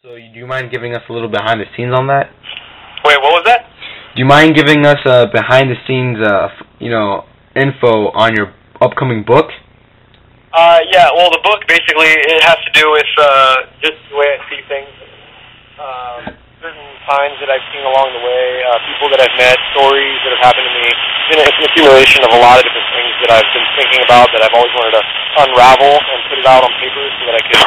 So, do you mind giving us a little behind the scenes on that? Wait, what was that? Do you mind giving us behind the scenes, info on your upcoming book? Yeah. Well, the book basically it has to do with just the way I see things, certain times that I've seen along the way, people that I've met, stories that have happened to me. It's an accumulation of a lot of different things that I've been thinking about that I've always wanted to unravel and put it out on paper so that I could,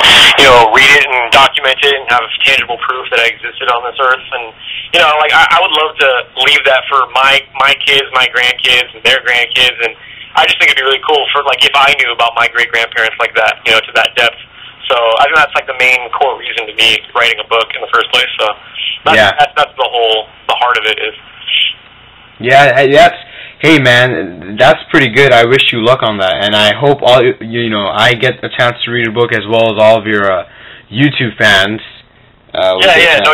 read it and document it and have tangible proof that I existed on this earth. And, I would love to leave that for my kids, my grandkids, and their grandkids. And I just think it'd be really cool for, if I knew about my great-grandparents like that, to that depth. So I think that's, the main core reason to me writing a book in the first place. So that's the heart of it is. Yeah, hey man, that's pretty good. I wish you luck on that, and I hope I get a chance to read your book as well as all of your YouTube fans. No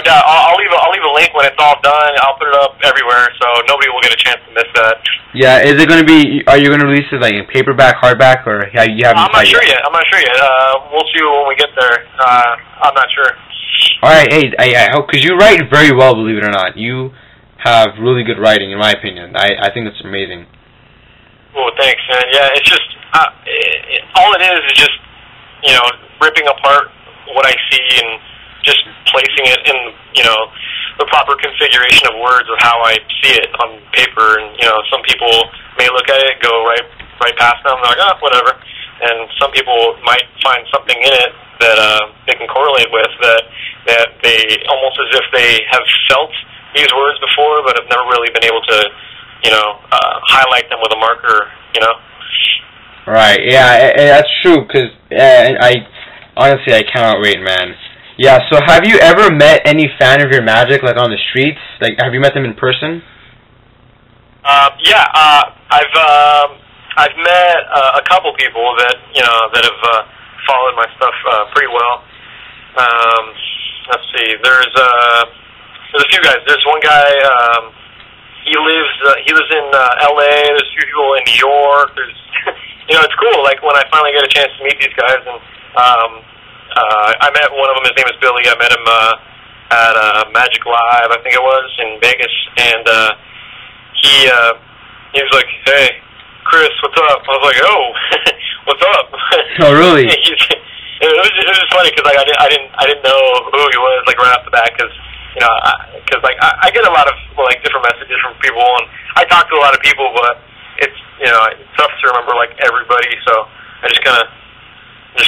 doubt. I'll leave a link when it's all done. I'll put it up everywhere, so nobody will get a chance to miss that. Yeah, is it going to be? Are you going to release it in paperback, hardback, or you haven't? I'm not sure yet. We'll see when we get there. I'm not sure. All right, hey, I hope because you write very well. Believe it or not, you have really good writing, in my opinion. I think that's amazing. Well, thanks, man. Yeah, it's just all it is just ripping apart what I see and just placing it in the proper configuration of words of how I see it on paper. And some people may look at it, go right past them, they're like, oh, whatever. And some people might find something in it that they can correlate with that they almost as if they have felt these words before, but have never really been able to, highlight them with a marker, Right, yeah, that's true, because honestly, I cannot wait, man. Yeah, so have you ever met any fan of your magic, on the streets? Have you met them in person? I've met a couple people that, that have followed my stuff pretty well. Let's see, there's a few guys. There's one guy, he lives in LA, there's a few people in New York, there's, it's cool, when I finally get a chance to meet these guys, and, I met one of them, his name is Billy, I met him, at, Magic Live, I think it was, in Vegas, and, he was like, hey, Chris, what's up? I was like, oh, what's up? Oh, really? It was just funny, because, I didn't know who he was, right off the bat, because, I get a lot of, different messages from people, and I talk to a lot of people, but it's, it's tough to remember, everybody, so I just kind of, in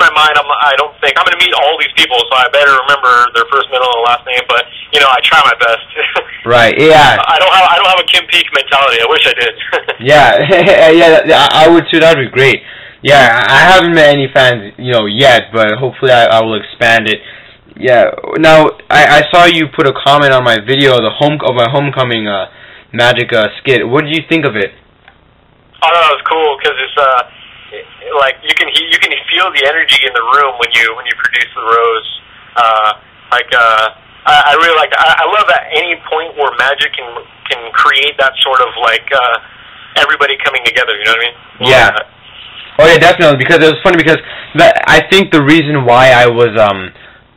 my mind, I don't think, I'm going to meet all these people, so I better remember their first, middle, and last name, but, I try my best. Right, yeah. I don't have a Kim Peek mentality, I wish I did. Yeah, I would too, that would be great. Yeah, I haven't met any fans, yet, but hopefully I will expand it. Yeah, now, I saw you put a comment on my video, my homecoming magic skit. What did you think of it? Oh, no, it was cool, because it's, you can feel the energy in the room when you produce the rose. I really like that. I love at any point where magic can create that sort of everybody coming together. You know what I mean? Yeah. Oh yeah, definitely. Because it was funny because I think the reason why I was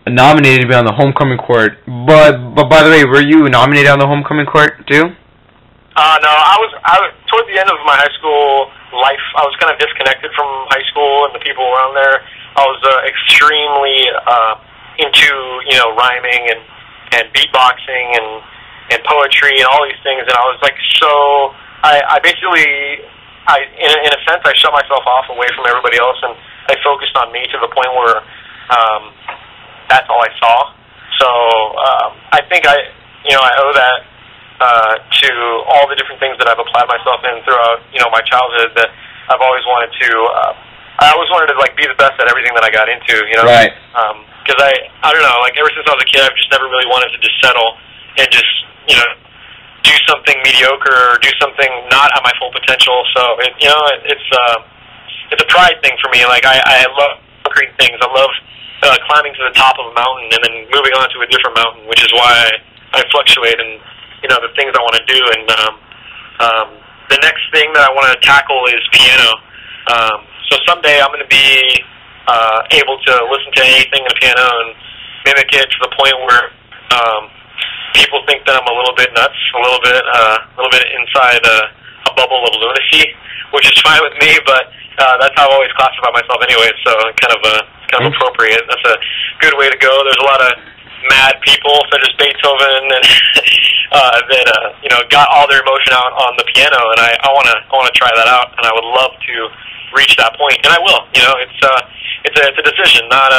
nominated to be on the homecoming court. But by the way, were you nominated on the homecoming court too? No, I was towards the end of my high school life. I was kind of disconnected from high school and the people around there. I was extremely into rhyming and beatboxing and poetry and all these things, and I was I basically in a sense I shut myself off away from everybody else, and I focused on me to the point where that's all I saw. So I think I owe that to all the different things that I've applied myself in throughout my childhood, that I've always wanted to be the best at everything that I got into, Right. Because I don't know, ever since I was a kid, I've just never really wanted to just settle and just do something mediocre or do something not at my full potential. So it's a pride thing for me. I love conquering things. I love climbing to the top of a mountain and then moving on to a different mountain, which is why I fluctuate in the things I want to do. And the next thing that I want to tackle is piano. So someday I'm going to be able to listen to anything in a piano and mimic it to the point where people think that I'm a little bit nuts, a little bit inside a bubble of lunacy, which is fine with me, but that's how I've always classified myself anyway, so kind of appropriate. That's a good way to go. There's a lot of mad people, such as Beethoven, and that got all their emotion out on the piano, and I want to try that out, and I would love to reach that point, and I will. It's a decision, not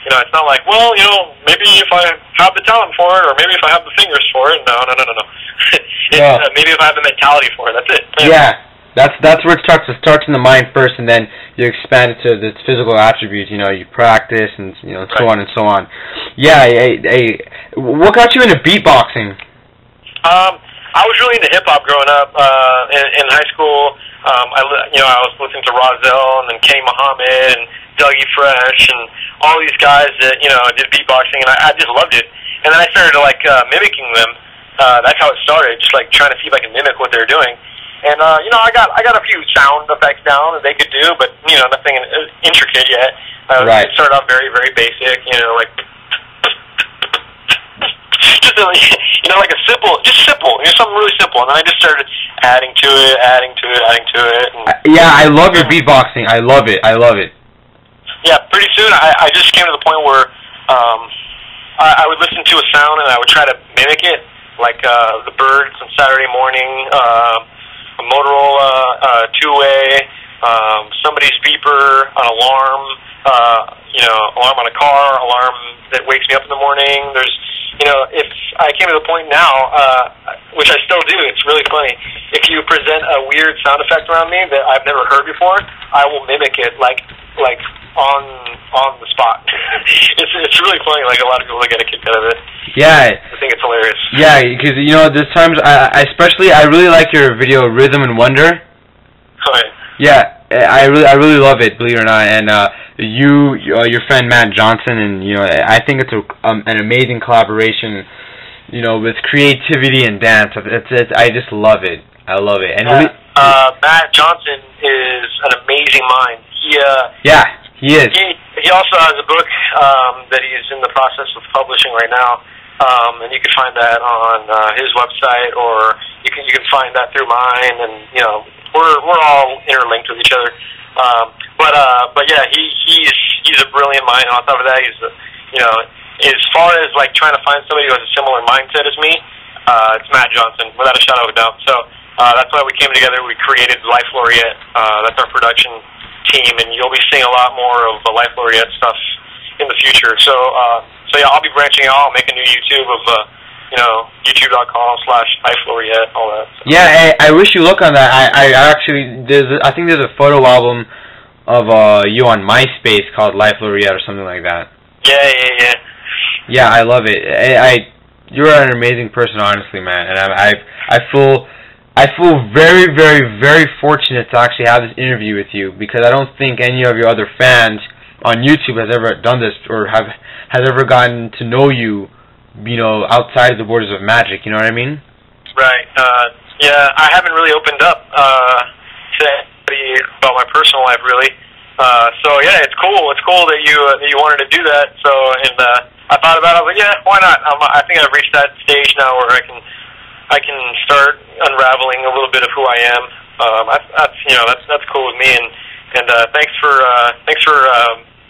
it's not like, well, maybe if I have the talent for it, or maybe if I have the fingers for it. No. It's, maybe if I have the mentality for it. That's it. Yeah. That's where it starts. It starts in the mind first, and then you expand it to the physical attributes. You practice, and so on and so on. Yeah. What got you into beatboxing? I was really into hip hop growing up. In high school, I was listening to Rozelle and then Kenny Muhammad and Dougie Fresh and all these guys that did beatboxing, and I just loved it. And then I started mimicking them. That's how it started, just trying to see if I can mimic what they're doing. And I got a few sound effects down that they could do, but nothing intricate yet. It started off very, very basic, like a simple, something really simple. And then I just started adding to it. And, yeah, I love your beatboxing. I love it. Yeah, pretty soon I just came to the point where I would listen to a sound and I would try to mimic it, like the Birds on Saturday Morning, a Motorola two-way, somebody's beeper, an alarm, alarm on a car, alarm that wakes me up in the morning. There's, if I came to the point now, which I still do, it's really funny. If you present a weird sound effect around me that I've never heard before, I will mimic it like on the spot. It's really funny. Like, a lot of people get a kick out of it. Yeah, I think it's hilarious. Yeah, because there's times I really like your video Rhythm and Wonder. Oh, yeah. Yeah, I really love it, believe it or not. And your friend Matt Johnson, and I think it's an amazing collaboration. With creativity and dance. I just love it. I love it. And Matt Johnson is an amazing mind. He is. He also has a book that he's in the process of publishing right now, and you can find that on his website, or you can find that through mine. And we're all interlinked with each other. But yeah, he's a brilliant mind. And on top of that, he's as far as trying to find somebody who has a similar mindset as me, it's Matt Johnson, without a shadow of a doubt. So that's why we came together. We created Life Laureate. That's our production team, and you'll be seeing a lot more of the Life Laureate stuff in the future. So yeah, I'll be branching out. I'll make a new YouTube of youtube.com/Life Laureate, all that. So. Yeah, I wish you luck on that. I think there's a photo album of you on MySpace called Life Laureate or something like that. Yeah. Yeah, I love it. You're an amazing person, honestly, man, and I feel very, very, very fortunate to actually have this interview with you, because I don't think any of your other fans on YouTube has ever done this or has ever gotten to know you, outside of the borders of magic. You know what I mean? Right. Yeah, I haven't really opened up to anybody about my personal life, really. So yeah, it's cool. It's cool that you wanted to do that. So, and I thought about it. I was like, yeah, why not? I think I've reached that stage now where I can start unraveling a little bit of who I am. That's cool with me. And thanks for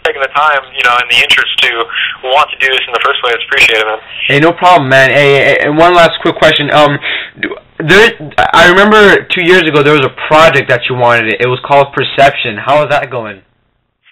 taking the time, and the interest to want to do this in the first place. Appreciate it, man. Hey, no problem, man. Hey, and one last quick question. I remember 2 years ago there was a project that you wanted. It was called Perception. How is that going?